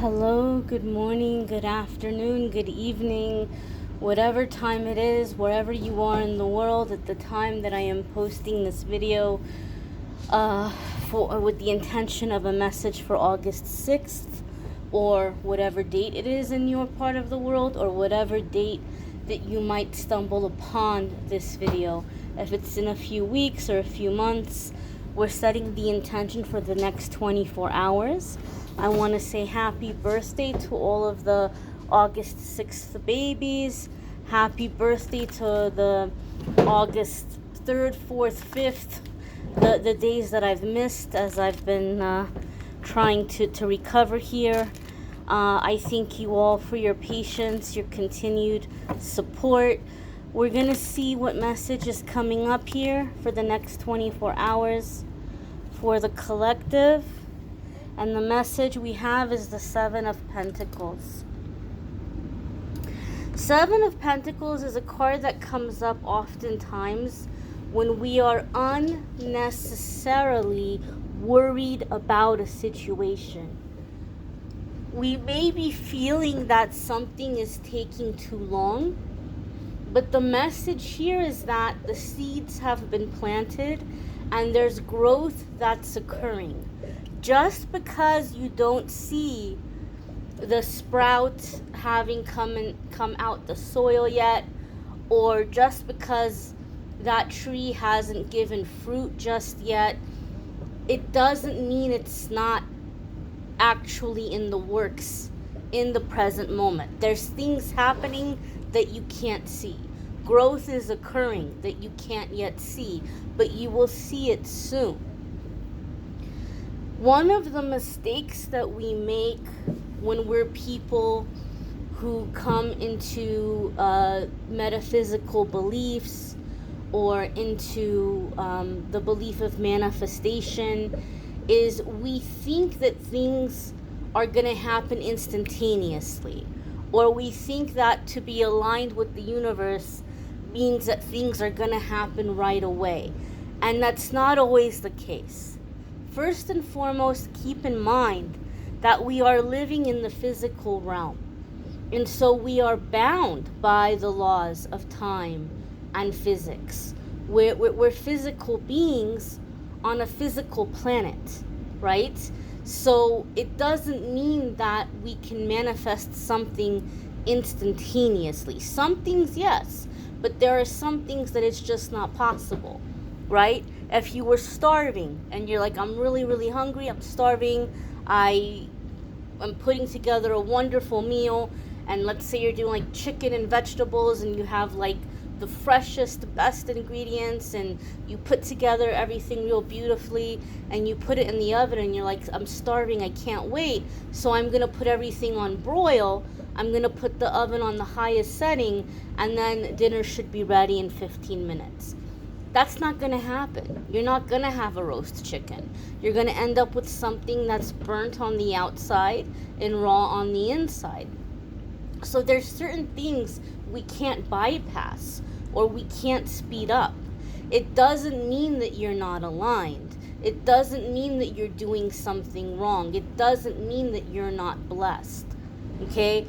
Hello, good morning, good afternoon, good evening, whatever time it is, wherever you are in the world at the time that I am posting this video, uh, with the intention of a message for August 6th, or whatever date it is in your part of the world, or whatever date that you might stumble upon this video. If it's in a few weeks or a few months, we're setting the intention for the next 24 hours. I want to say happy birthday to all of the August 6th babies. Happy birthday to the August 3rd, 4th, 5th, the days that I've missed as I've been trying to recover here. I thank you all for your patience, your continued support. We're going to see what message is coming up here for the next 24 hours for the collective. And the message we have is the Seven of Pentacles. Seven of Pentacles is a card that comes up oftentimes when we are unnecessarily worried about a situation. We may be feeling that something is taking too long, but the message here is that the seeds have been planted and there's growth that's occurring. Just because you don't see the sprout having come out the soil yet, or just because that tree hasn't given fruit just yet, it doesn't mean it's not actually in the works in the present moment. There's things happening that you can't see. Growth is occurring that you can't yet see, but you will see it soon. One of the mistakes that we make when we're people who come into metaphysical beliefs or into the belief of manifestation is we think that things are going to happen instantaneously, or we think that to be aligned with the universe means that things are going to happen right away, and that's not always the case. First and foremost, keep in mind that we are living in the physical realm, and so we are bound by the laws of time and physics. We're physical beings on a physical planet, right? So it doesn't mean that we can manifest something instantaneously. Some things, yes, but there are some things that it's just not possible, right? If you were starving and you're like, I'm really, really hungry, I'm starving, I'm putting together a wonderful meal, and let's say you're doing like chicken and vegetables and you have like the freshest, best ingredients, and you put together everything real beautifully and you put it in the oven and you're like, I'm starving, I can't wait, so I'm gonna put everything on broil, I'm gonna put the oven on the highest setting, and then dinner should be ready in 15 minutes. That's not gonna happen. You're not gonna have a roast chicken. You're gonna end up with something that's burnt on the outside and raw on the inside. So there's certain things we can't bypass or we can't speed up. It doesn't mean that you're not aligned. It doesn't mean that you're doing something wrong. It doesn't mean that you're not blessed. Okay?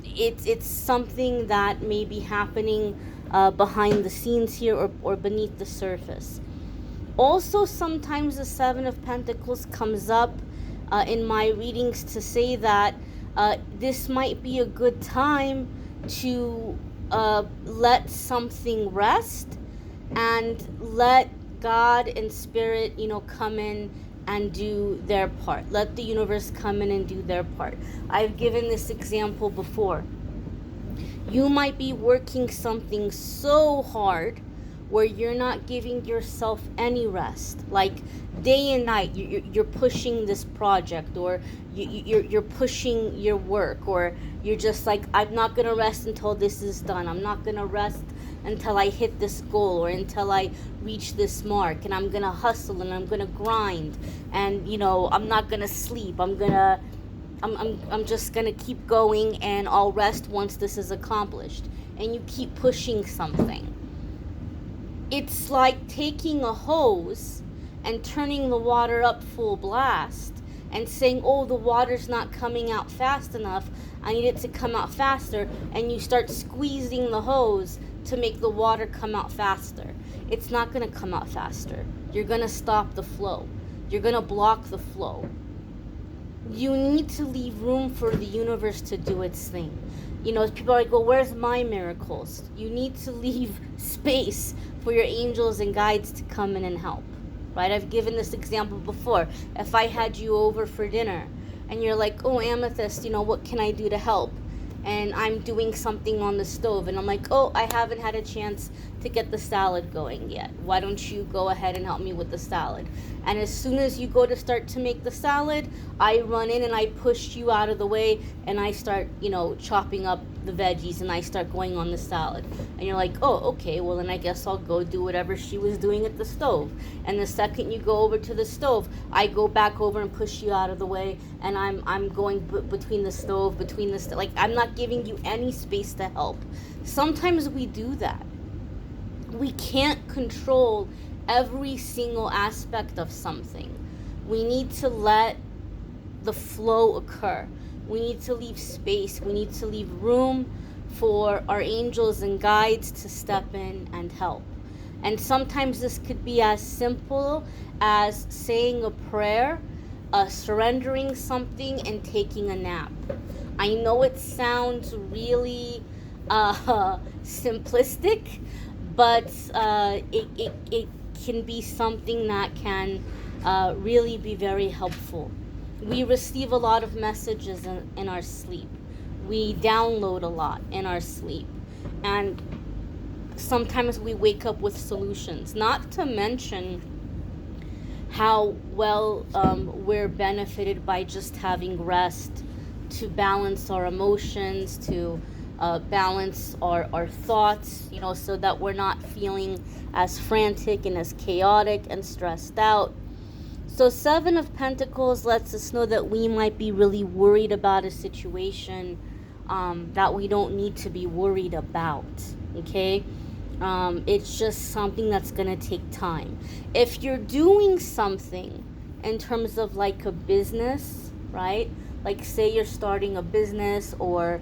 It's something that may be happening behind the scenes here or beneath the surface. Also, sometimes the Seven of Pentacles comes up in my readings to say that this might be a good time to let something rest and let God and Spirit, come in and do their part. Let the universe come in and do their part. I've given this example before. You might be working something so hard where you're not giving yourself any rest, like day and night you're pushing this project, or you're pushing your work, or you're just like, I'm not gonna rest until this is done, I'm not gonna rest until I hit this goal or until I reach this mark, and I'm gonna hustle and I'm gonna grind, and I'm not gonna sleep, I'm just gonna keep going and I'll rest once this is accomplished. And you keep pushing something. It's like taking a hose and turning the water up full blast and saying, oh, the water's not coming out fast enough, I need it to come out faster, and you start squeezing the hose to make the water come out faster. It's not going to come out faster. You're going to stop the flow. You're going to block the flow. You need to leave room for the universe to do its thing. You know, people are like, well, where's my miracles? You need to leave space for your angels and guides to come in and help, right? I've given this example before. If I had you over for dinner and you're like, oh, Amethyst, you know, what can I do to help? And I'm doing something on the stove and I'm like, oh, I haven't had a chance to get the salad going yet. Why don't you go ahead and help me with the salad? And as soon as you go to start to make the salad, I run in and I push you out of the way and I start, you know, chopping up the veggies and I start going on the salad. And you're like, oh, okay, well then I guess I'll go do whatever she was doing at the stove. And the second you go over to the stove, I go back over and push you out of the way and I'm going between the stove, like I'm not giving you any space to help. Sometimes we do that. We can't control every single aspect of something. We need to let the flow occur. We need to leave space. We need to leave room for our angels and guides to step in and help. And sometimes this could be as simple as saying a prayer, surrendering something, and taking a nap. I know it sounds really simplistic, but it can be something that can really be very helpful. We receive a lot of messages in our sleep. We download a lot in our sleep. And sometimes we wake up with solutions, not to mention how well we're benefited by just having rest to balance our emotions, to balance our thoughts, you know, so that we're not feeling as frantic and as chaotic and stressed out. So 7 of Pentacles lets us know that we might be really worried about a situation that we don't need to be worried about, okay? It's just something that's going to take time. If you're doing something in terms of like a business, right? Like say you're starting a business or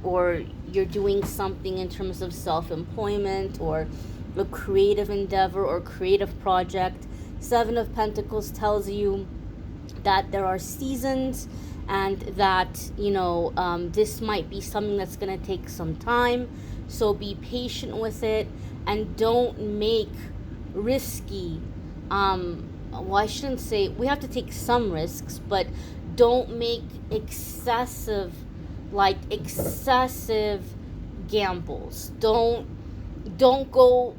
you're doing something in terms of self-employment or a creative endeavor or creative project, 7 of Pentacles tells you that there are seasons and that, you know, this might be something that's going to take some time. So be patient with it and don't make risky, well, I shouldn't say, we have to take some risks, but don't make excessive gambles. Don't go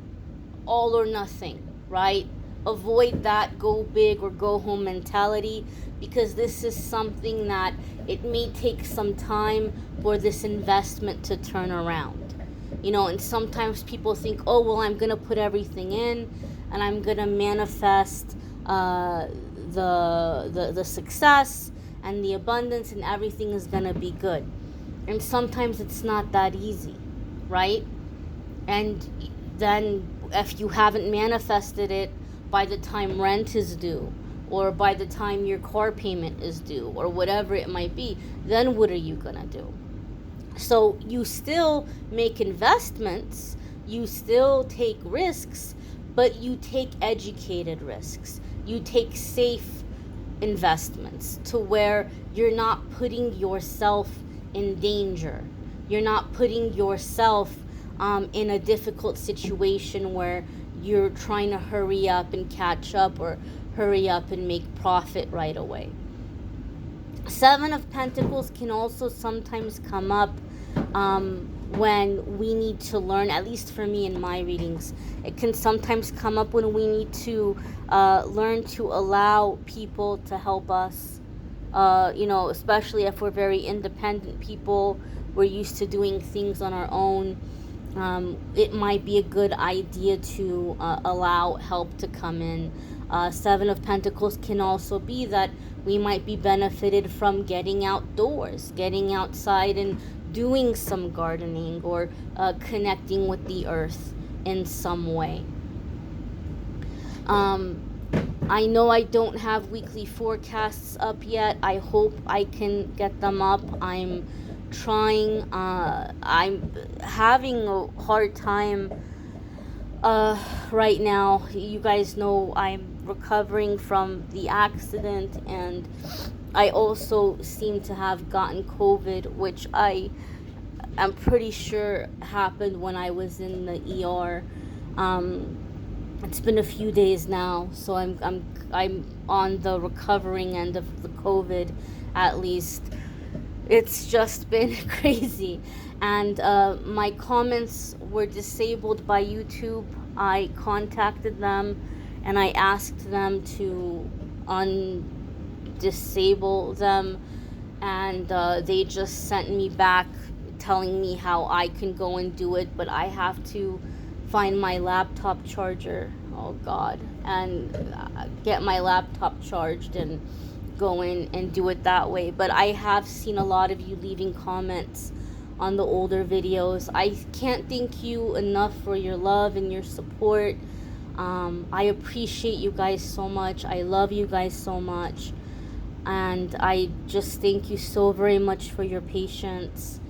all or nothing, right? Avoid that go big or go home mentality, because this is something that it may take some time for this investment to turn around. You know, and sometimes people think, oh, well, I'm going to put everything in and I'm going to manifest the success and the abundance and everything is going to be good. And sometimes it's not that easy, right? And then if you haven't manifested it by the time rent is due or by the time your car payment is due or whatever it might be, then what are you going to do? So you still make investments, you still take risks, but you take educated risks. You take safe investments to where you're not putting yourself in danger. You're not putting yourself in a difficult situation where you're trying to hurry up and catch up or hurry up and make profit right away. 7 of Pentacles can also sometimes come up when we need to learn, at least for me in my readings, it can sometimes come up when we need to learn to allow people to help us, you know, especially if we're very independent people, we're used to doing things on our own. It might be a good idea to allow help to come in. 7 of Pentacles can also be that we might be benefited from getting outdoors, getting outside and doing some gardening or connecting with the earth in some way. I know I don't have weekly forecasts up yet. I hope I can get them up. I'm trying. I'm having a hard time right now. You guys know I'm recovering from the accident, and I also seem to have gotten COVID, which I'm pretty sure happened when I was in the ER. Um, it's been a few days now, so I'm on the recovering end of the COVID, at least. It's just been crazy, and my comments were disabled by YouTube. I contacted them, and I asked them to undisable them, and they just sent me back telling me how I can go and do it, but I have to find my laptop charger. Oh God, and get my laptop charged and go in and do it that way. But I have seen a lot of you leaving comments on the older videos. I can't thank you enough for your love and your support. I appreciate you guys so much. I love you guys so much. And I just thank you so very much for your patience.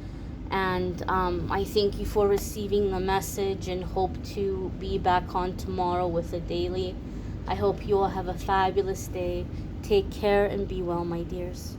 And I thank you for receiving the message, and hope to be back on tomorrow with a daily. I hope you all have a fabulous day. Take care and be well, my dears.